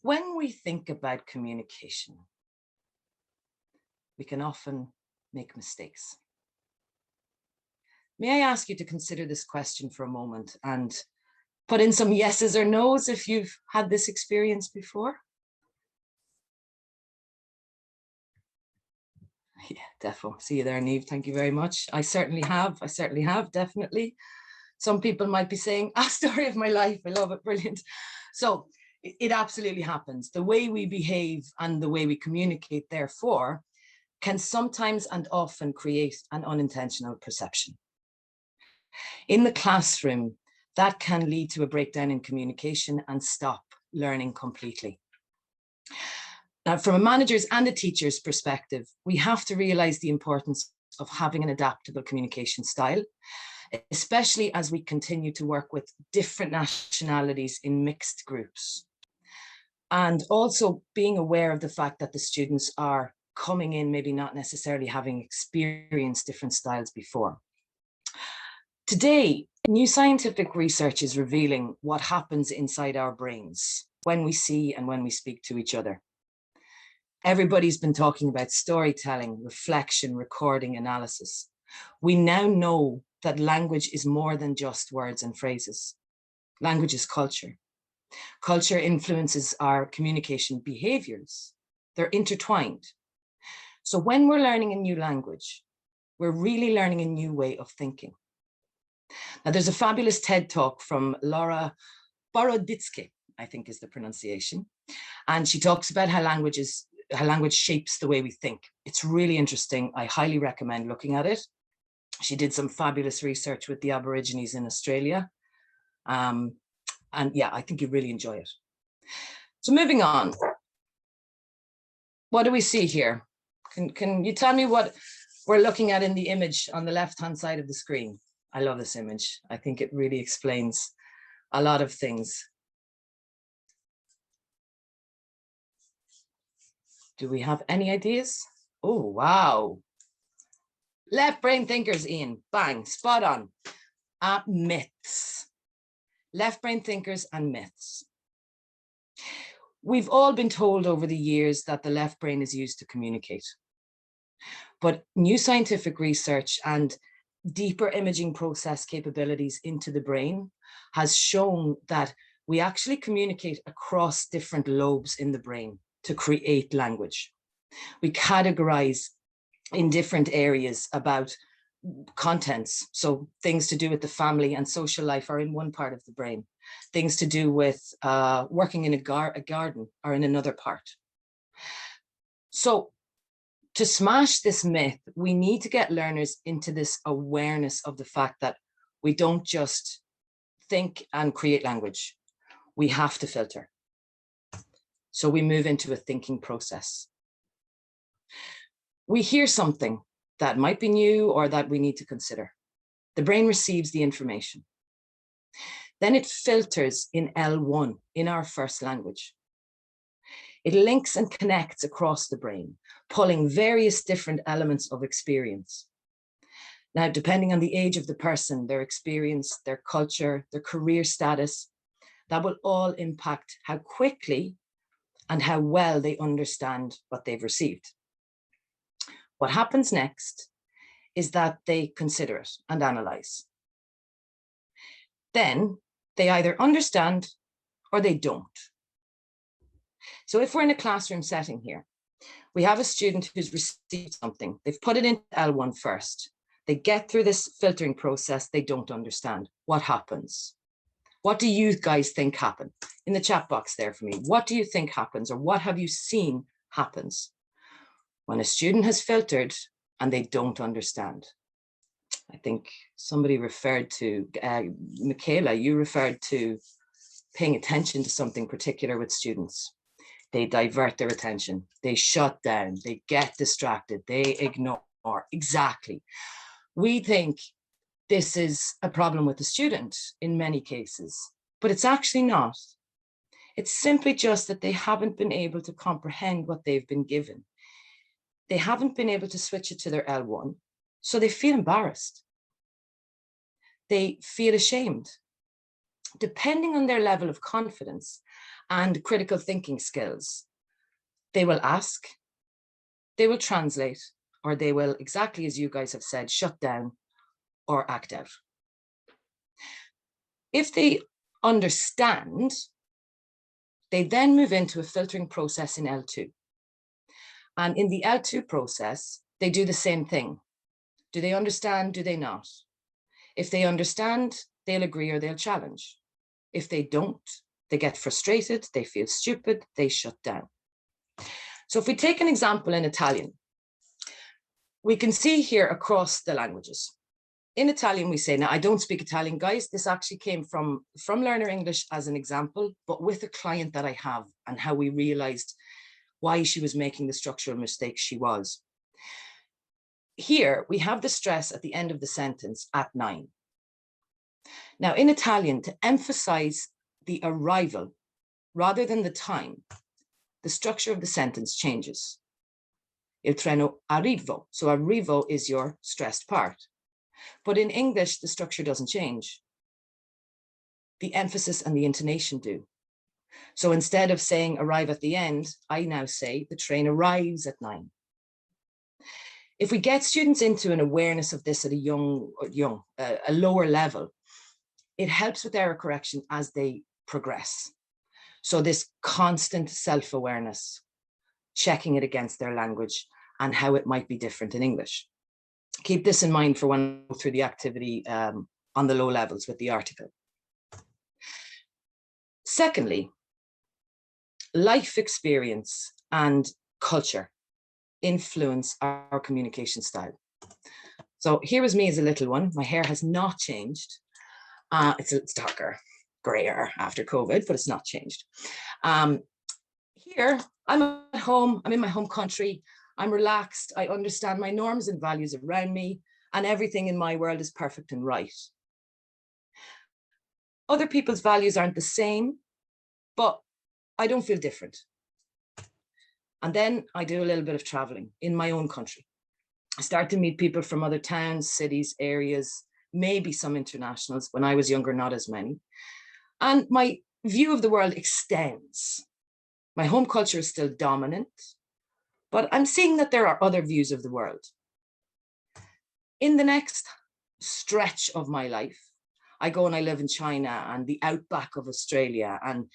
When we think about communication, we can often make mistakes. May I ask you to consider this question for a moment and put in some yeses or nos if you've had this experience before? Yeah, defo. See you there, Niamh. Thank you very much. I certainly have, definitely. Some people might be saying, story of my life. I love it, brilliant. So it absolutely happens. The way we behave and the way we communicate, therefore, can sometimes and often create an unintentional perception. In the classroom, that can lead to a breakdown in communication and stop learning completely. Now, from a manager's and a teacher's perspective, we have to realize the importance of having an adaptable communication style, especially as we continue to work with different nationalities in mixed groups. And also being aware of the fact that the students are coming in, maybe not necessarily having experienced different styles before. Today, new scientific research is revealing what happens inside our brains when we see and when we speak to each other. Everybody's been talking about storytelling, reflection, recording, analysis. We now know that language is more than just words and phrases. Language is culture. Culture influences our communication behaviors. They're intertwined. So when we're learning a new language, we're really learning a new way of thinking. Now, there's a fabulous TED talk from Laura Boroditsky, I think is the pronunciation. And she talks about how language shapes the way we think. It's really interesting. I highly recommend looking at it. She did some fabulous research with the Aborigines in Australia. And yeah, I think you'd really enjoy it. So moving on. What do we see here? Can you tell me what we're looking at in the image on the left-hand side of the screen? I love this image. I think it really explains a lot of things. Do we have any ideas? Oh, wow. Left brain thinkers, Ian. Bang, spot on. Myths. Left brain thinkers and myths. We've all been told over the years that the left brain is used to communicate. But new scientific research and deeper imaging process capabilities into the brain has shown that we actually communicate across different lobes in the brain to create language. We categorize in different areas about contents. So things to do with the family and social life are in one part of the brain. Things to do with working in a garden are in another part. So to smash this myth, we need to get learners into this awareness of the fact that we don't just think and create language. We have to filter. So we move into a thinking process. We hear something that might be new or that we need to consider. The brain receives the information. Then it filters in L1, in our first language. It links and connects across the brain, pulling various different elements of experience. Now, depending on the age of the person, their experience, their culture, their career status, that will all impact how quickly and how well they understand what they've received. What happens next is that they consider it and analyze. Then they either understand or they don't. So if we're in a classroom setting here, we have a student who's received something. They've put it into L1 first. They get through this filtering process. They don't understand. What happens? What do you guys think happened? In the chat box there for me, what do you think happens, or what have you seen happens when a student has filtered and they don't understand? I think somebody referred to, Michaela, you referred to paying attention to something particular with students. They divert their attention, they shut down, they get distracted, they ignore. Exactly. We think this is a problem with the student in many cases, but it's actually not. It's simply just that they haven't been able to comprehend what they've been given. They haven't been able to switch it to their L1, so they feel embarrassed. They feel ashamed. Depending on their level of confidence and critical thinking skills. They will ask, they will translate, or they will, exactly as you guys have said, shut down or act out. If they understand, they then move into a filtering process in L2. And in the L2 process, they do the same thing. Do they understand? Do they not? If they understand, they'll agree or they'll challenge. If they don't, they get frustrated, they feel stupid, they shut down. So if we take an example in Italian, we can see here across the languages. In Italian, we say, now I don't speak Italian, guys. This actually came from Learner English as an example, but with a client that I have and how we realized why she was making the structural mistakes she was. Here, we have the stress at the end of the sentence at 9. Now, in Italian, to emphasize the arrival rather than the time, the structure of the sentence changes. Il treno arrivo. So arrivo is your stressed part. But in English, the structure doesn't change. The emphasis and the intonation do. So instead of saying arrive at the end, I now say the train arrives at 9. If we get students into an awareness of this at a lower level, it helps with error correction as they progress. So this constant self-awareness, checking it against their language and how it might be different in English. Keep this in mind for when we go through the activity on the low levels with the article. Secondly, life experience and culture influence our communication style. So here is me as a little one. My hair has not changed. It's darker, grayer after COVID, but it's not changed. Here, I'm at home, I'm in my home country, I'm relaxed, I understand my norms and values around me, and everything in my world is perfect and right. Other people's values aren't the same, but I don't feel different. And then I do a little bit of traveling in my own country. I start to meet people from other towns, cities, areas, maybe some internationals. When I was younger, not as many. And my view of the world extends. My home culture is still dominant, but I'm seeing that there are other views of the world. In the next stretch of my life, I go and I live in China and the outback of Australia and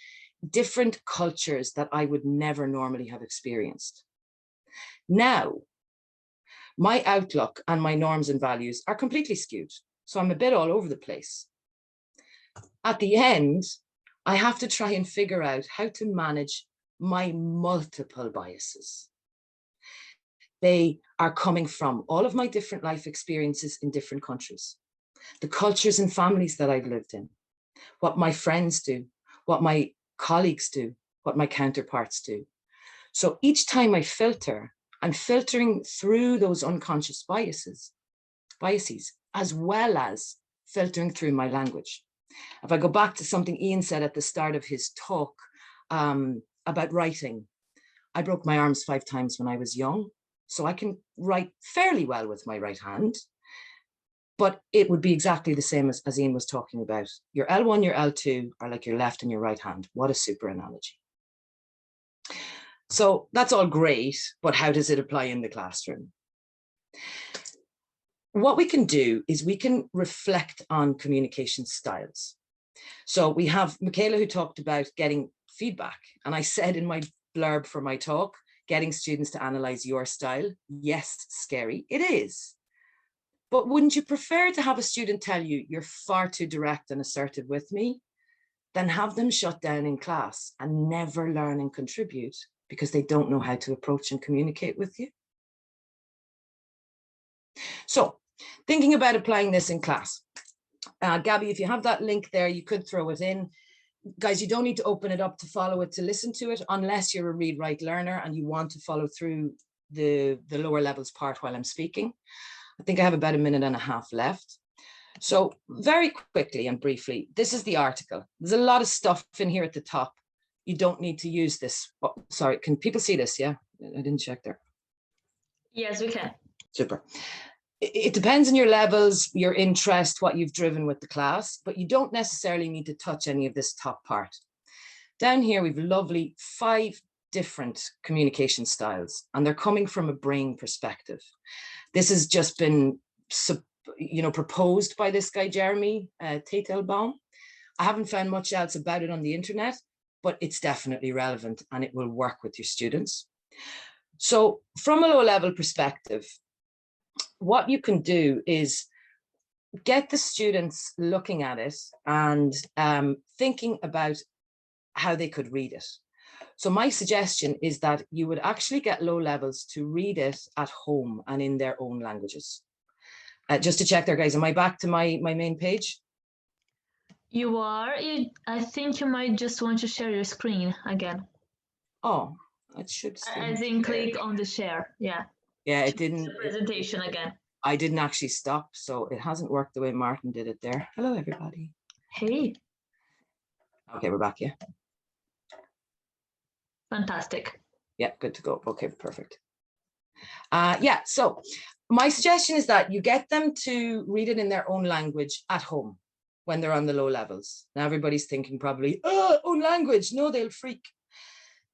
different cultures that I would never normally have experienced. Now, my outlook and my norms and values are completely skewed. So I'm a bit all over the place. At the end, I have to try and figure out how to manage my multiple biases. They are coming from all of my different life experiences in different countries, the cultures and families that I've lived in, what my friends do, what my colleagues do, what my counterparts do. So each time I filter, I'm filtering through those unconscious biases, as well as filtering through my language. If I go back to something Ian said at the start of his talk about writing, I broke my arms 5 times when I was young, so I can write fairly well with my right hand, but it would be exactly the same as Ian was talking about. Your L1, your L2 are like your left and your right hand. What a super analogy. So that's all great, but how does it apply in the classroom? What we can do is we can reflect on communication styles. So we have Michaela who talked about getting feedback. And I said in my blurb for my talk, getting students to analyze your style. Yes, scary, it is. But wouldn't you prefer to have a student tell you you're far too direct and assertive with me than have them shut down in class and never learn and contribute because they don't know how to approach and communicate with you? So thinking about applying this in class. Gabby, if you have that link there, you could throw it in. Guys, you don't need to open it up to follow it, to listen to it, unless you're a read-write learner and you want to follow through the lower levels part while I'm speaking. I think I have about 1.5 minutes left. So very quickly and briefly, this is the article. There's a lot of stuff in here at the top. You don't need to use this. Oh, sorry, can people see this? Yeah, I didn't check there. Yes, we can. Super. It depends on your levels, your interest, what you've driven with the class, but you don't necessarily need to touch any of this top part. Down here, we've lovely 5 different communication styles, and they're coming from a brain perspective. This has just been, proposed by this guy, Jeremy Teitelbaum. I haven't found much else about it on the internet, but it's definitely relevant and it will work with your students. So from a low level perspective, what you can do is get the students looking at it and thinking about how they could read it. So my suggestion is that you would actually get low levels to read it at home and in their own languages. Just to check there, guys, am I back to my main page? You are. I think you might just want to share your screen again. Oh, it should still as in click on the share. Yeah. Yeah, it didn't. The presentation again. I didn't actually stop, so it hasn't worked the way Martin did it there. Hello, everybody. Hey. Okay, we're back, yeah. Fantastic. Yeah, good to go. Okay, perfect. Yeah, so my suggestion is that you get them to read it in their own language at home when they're on the low levels. Now everybody's thinking probably, oh, own language, no, they'll freak.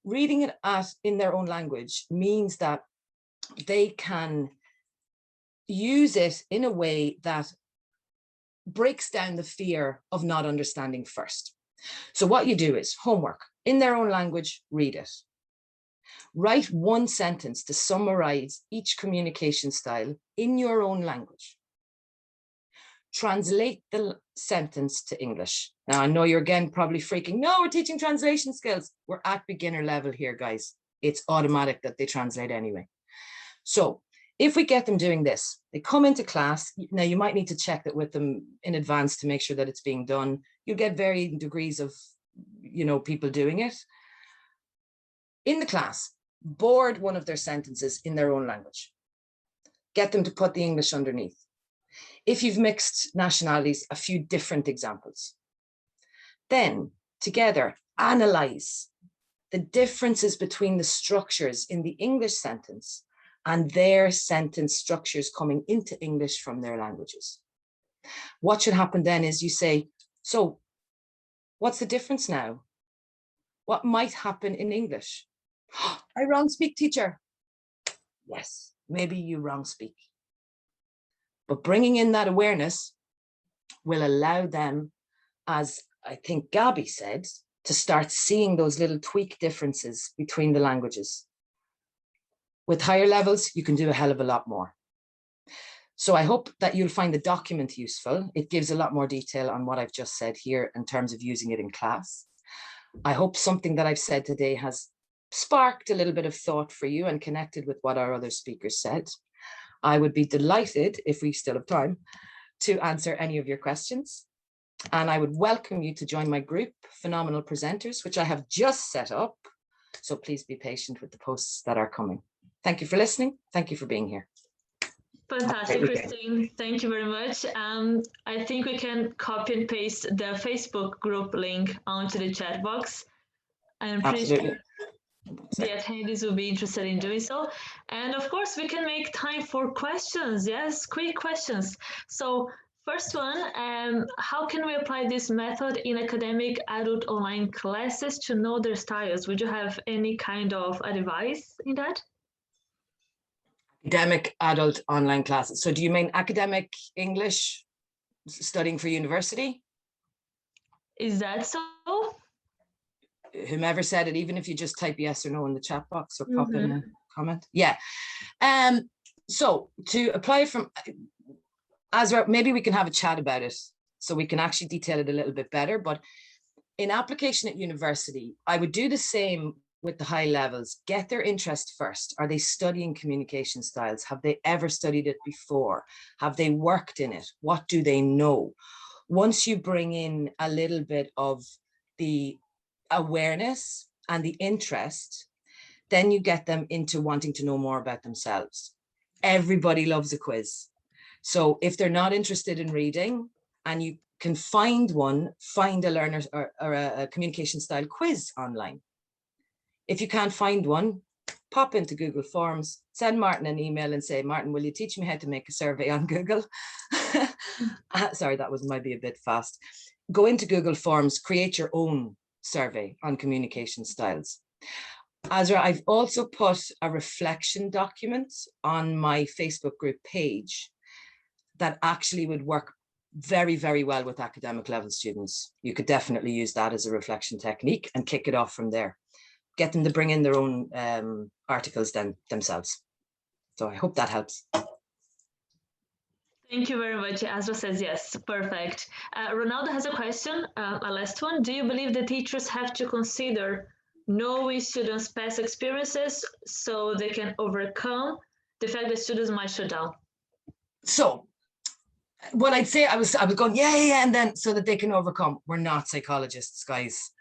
Reading it in their own language means that they can use it in a way that breaks down the fear of not understanding first. So what you do is homework in their own language, read it. Write one sentence to summarize each communication style in your own language. Translate the sentence to English. Now, I know you're again probably freaking, no, we're teaching translation skills. We're at beginner level here, guys. It's automatic that they translate anyway. So if we get them doing this, they come into class. Now, you might need to check that with them in advance to make sure that it's being done. You'll get varying degrees of, people doing it. In the class, board one of their sentences in their own language. Get them to put the English underneath. If you've mixed nationalities, a few different examples. Then together, analyze the differences between the structures in the English sentence and their sentence structures coming into English from their languages. What should happen then is you say, so what's the difference now? What might happen in English? I wrong speak, teacher. Yes, maybe you wrong speak. But bringing in that awareness will allow them, as I think Gabby said, to start seeing those little tweak differences between the languages. With higher levels, you can do a hell of a lot more. So I hope that you'll find the document useful. It gives a lot more detail on what I've just said here in terms of using it in class. I hope something that I've said today has sparked a little bit of thought for you and connected with what our other speakers said. I would be delighted, if we still have time, to answer any of your questions. And I would welcome you to join my group, Phenomenal Presenters, which I have just set up. So please be patient with the posts that are coming. Thank you for listening. Thank you for being here. Fantastic, Christine. Thank you very much. I think we can copy and paste the Facebook group link onto the chat box. I'm pretty sure the attendees will be interested in doing so. And of course, we can make time for questions. Yes, quick questions. So first one, how can we apply this method in academic adult online classes to know their styles? Would you have any kind of advice in that? Academic adult online classes. So do you mean academic English, studying for university? Is that so? Whomever said it, even if you just type yes or no in the chat box or pop in a comment. Yeah. So to apply from, maybe we can have a chat about it so we can actually detail it a little bit better. But in application at university, I would do the same with the high levels. Get their interest first. Are they studying communication styles? Have they ever studied it before? Have they worked in it? What do they know? Once you bring in a little bit of the awareness and the interest, then you get them into wanting to know more about themselves. Everybody loves a quiz. So if they're not interested in reading and you can find one, find a learner or a communication style quiz online. If you can't find one, pop into Google Forms, send Martin an email and say, Martin, will you teach me how to make a survey on Google? Sorry, that might be a bit fast. Go into Google Forms, create your own survey on communication styles. Azra, I've also put a reflection document on my Facebook group page that actually would work very, very well with academic level students. You could definitely use that as a reflection technique and kick it off from there. Get them to bring in their own articles themselves. So I hope that helps. Thank you very much. Azra says yes, perfect. Ronaldo has a question, a last one. Do you believe the teachers have to consider knowing students' past experiences so they can overcome the fact that students might shut down? So what I'd say, I was going, yeah, and then so that they can overcome. We're not psychologists, guys.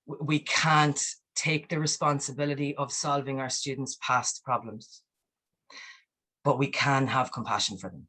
We can't take the responsibility of solving our students' past problems, but we can have compassion for them.